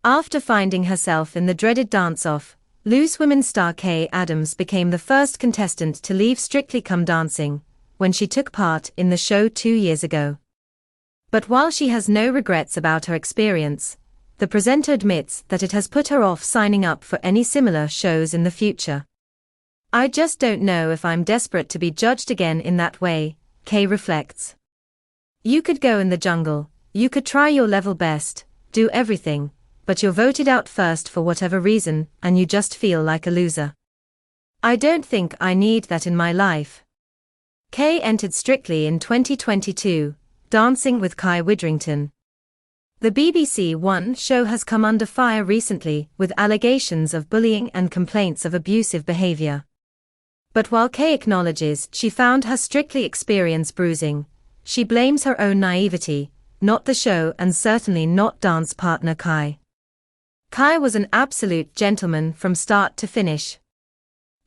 After finding herself in the dreaded dance-off, Loose Women star Kaye Adams became the first contestant to leave Strictly Come Dancing, when she took part in the show 2 years ago. But while she has no regrets about her experience, the presenter admits that it has put her off signing up for any similar shows in the future. "I just don't know if I'm desperate to be judged again in that way," Kaye reflects. "You could go in the jungle, you could try your level best, do everything, but you're voted out first for whatever reason, and you just feel like a loser. I don't think I need that in my life." Kaye entered Strictly in 2022, dancing with Kai Widdrington. The BBC One show has come under fire recently with allegations of bullying and complaints of abusive behaviour. But while Kaye acknowledges she found her Strictly experience bruising, she blames her own naivety, not the show and certainly not dance partner Kai. "Kai was an absolute gentleman from start to finish.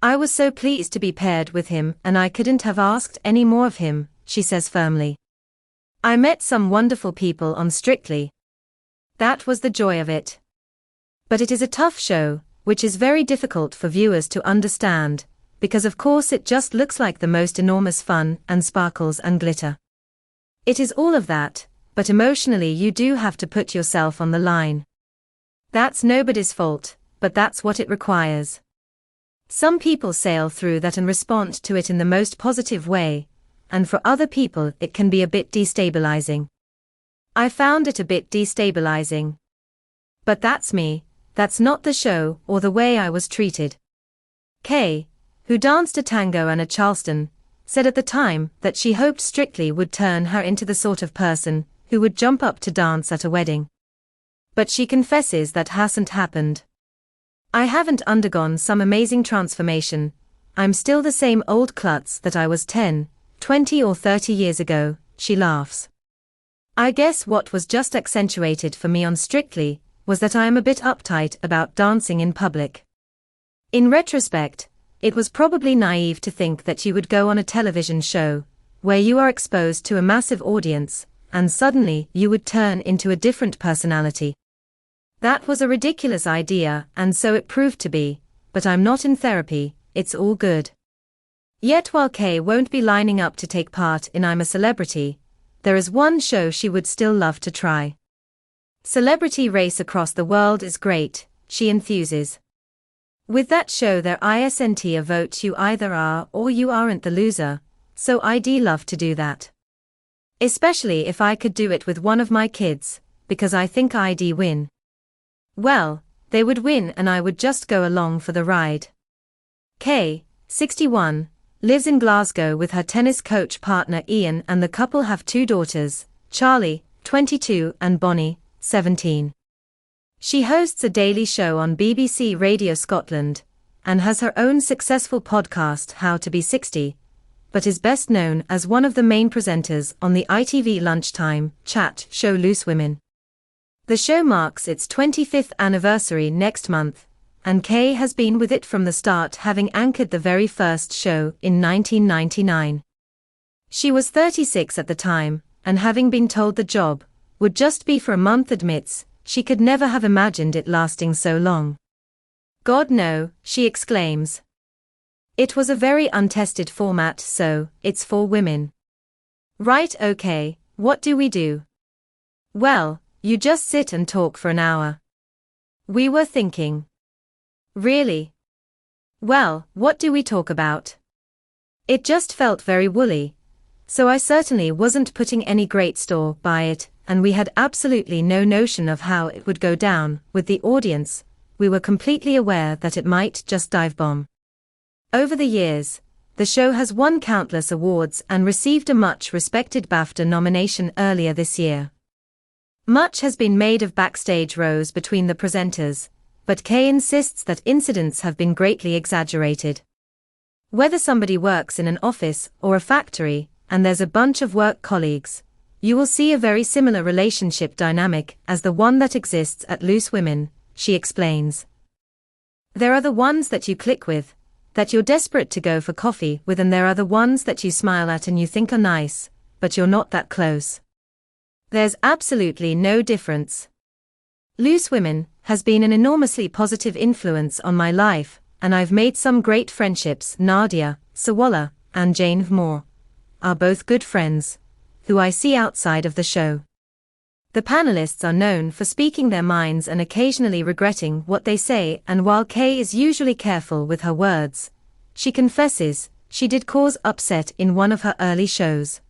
I was so pleased to be paired with him and I couldn't have asked any more of him," she says firmly. "I met some wonderful people on Strictly. That was the joy of it. But it is a tough show, which is very difficult for viewers to understand, because of course it just looks like the most enormous fun and sparkles and glitter. It is all of that, but emotionally you do have to put yourself on the line. That's nobody's fault, but that's what it requires. Some people sail through that and respond to it in the most positive way, and for other people it can be a bit destabilizing. I found it a bit destabilizing. But that's me, that's not the show or the way I was treated." Kaye, who danced a tango and a Charleston, said at the time that she hoped Strictly would turn her into the sort of person who would jump up to dance at a wedding. But she confesses that hasn't happened. "I haven't undergone some amazing transformation, I'm still the same old klutz that I was 10, 20 or 30 years ago," she laughs. "I guess what was just accentuated for me on Strictly was that I am a bit uptight about dancing in public. In retrospect, it was probably naive to think that you would go on a television show, where you are exposed to a massive audience, and suddenly you would turn into a different personality. That was a ridiculous idea and so it proved to be, but I'm not in therapy, it's all good." Yet while Kaye won't be lining up to take part in I'm a Celebrity, there is one show she would still love to try. "Celebrity race across the world is great," she enthuses. "With that show there isn't a vote, you either are or you aren't the loser, so I'd love to do that. Especially if I could do it with one of my kids, because I think I'd win. Well, they would win and I would just go along for the ride." Kaye, 61, lives in Glasgow with her tennis coach partner Ian, and the couple have 2 daughters, Charlie, 22, and Bonnie, 17. She hosts a daily show on BBC Radio Scotland, and has her own successful podcast How to Be 60, but is best known as one of the main presenters on the ITV lunchtime chat show Loose Women. The show marks its 25th anniversary next month, and Kaye has been with it from the start, having anchored the very first show in 1999. She was 36 at the time, and having been told the job would just be for a month, admits she could never have imagined it lasting so long. "God no," she exclaims. "It was a very untested format, so it's for women." "Right, okay, what do we do?" "Well, you just sit and talk for an hour." "We were thinking." "Really? Well, what do we talk about?" It just felt very woolly, so I certainly wasn't putting any great store by it, and we had absolutely no notion of how it would go down with the audience. We were completely aware that it might just dive bomb. Over the years, the show has won countless awards and received a much-respected BAFTA nomination earlier this year. Much has been made of backstage rows between the presenters, but Kaye insists that incidents have been greatly exaggerated. Whether somebody works in an office or a factory, and there's a bunch of work colleagues, you will see a very similar relationship dynamic as the one that exists at Loose Women, she explains. There are the ones that you click with, that you're desperate to go for coffee with, and there are the ones that you smile at and you think are nice, but you're not that close. There's absolutely no difference. Loose Women has been an enormously positive influence on my life, and I've made some great friendships. Nadia, Sawala, and Jane Moore are both good friends, who I see outside of the show. The panelists are known for speaking their minds and occasionally regretting what they say, and while Kaye is usually careful with her words, she confesses she did cause upset in one of her early shows.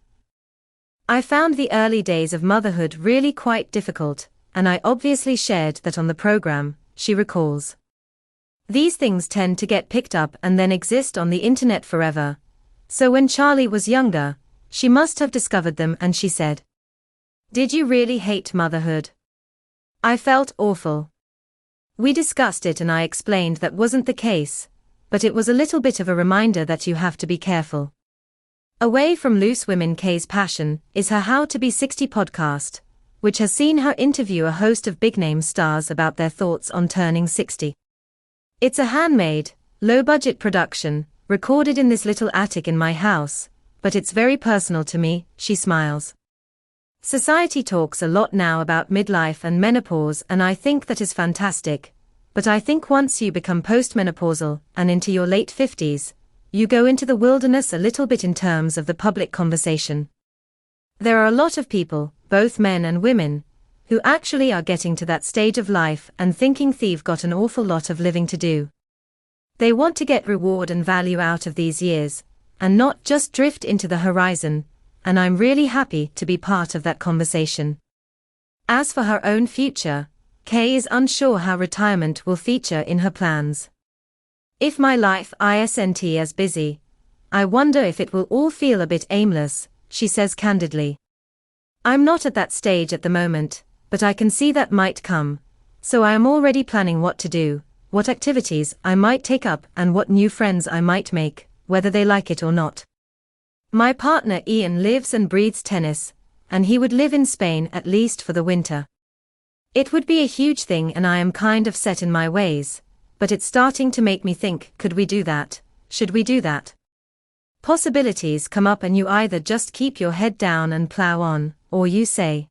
I found the early days of motherhood really quite difficult, and I obviously shared that on the program, she recalls. These things tend to get picked up and then exist on the internet forever. So when Charlie was younger, she must have discovered them, and she said, "Did you really hate motherhood?" I felt awful. We discussed it and I explained that wasn't the case, but it was a little bit of a reminder that you have to be careful. Away from Loose Women, Kaye's passion is her How to Be 60 podcast, which has seen her interview a host of big-name stars about their thoughts on turning 60. It's a handmade, low-budget production, recorded in this little attic in my house, but it's very personal to me, she smiles. Society talks a lot now about midlife and menopause, and I think that is fantastic, but I think once you become postmenopausal and into your late 50s, you go into the wilderness a little bit in terms of the public conversation. There are a lot of people, both men and women, who actually are getting to that stage of life and thinking they've got an awful lot of living to do. They want to get reward and value out of these years, and not just drift into the horizon, and I'm really happy to be part of that conversation. As for her own future, Kaye is unsure how retirement will feature in her plans. If my life isn't as busy, I wonder if it will all feel a bit aimless, she says candidly. I'm not at that stage at the moment, but I can see that might come, so I am already planning what to do, what activities I might take up, and what new friends I might make, whether they like it or not. My partner Ian lives and breathes tennis, and he would live in Spain at least for the winter. It would be a huge thing, and I am kind of set in my ways, but it's starting to make me think, could we do that? Should we do that? Possibilities come up and you either just keep your head down and plow on, or you say,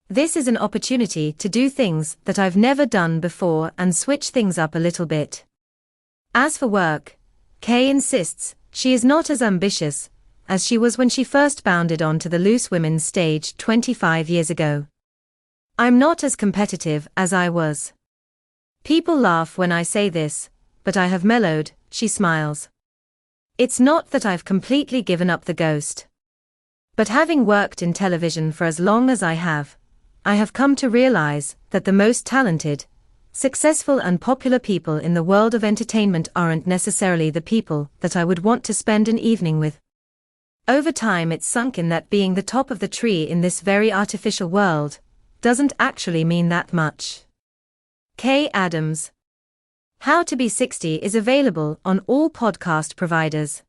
this is an opportunity to do things that I've never done before and switch things up a little bit. As for work, Kaye insists she is not as ambitious as she was when she first bounded onto the Loose Women stage 25 years ago. I'm not as competitive as I was. People laugh when I say this, but I have mellowed, she smiles. It's not that I've completely given up the ghost. But having worked in television for as long as I have come to realize that the most talented, successful and popular people in the world of entertainment aren't necessarily the people that I would want to spend an evening with. Over time it's sunk in that being the top of the tree in this very artificial world doesn't actually mean that much. Kaye Adams. How to Be 60 is available on all podcast providers.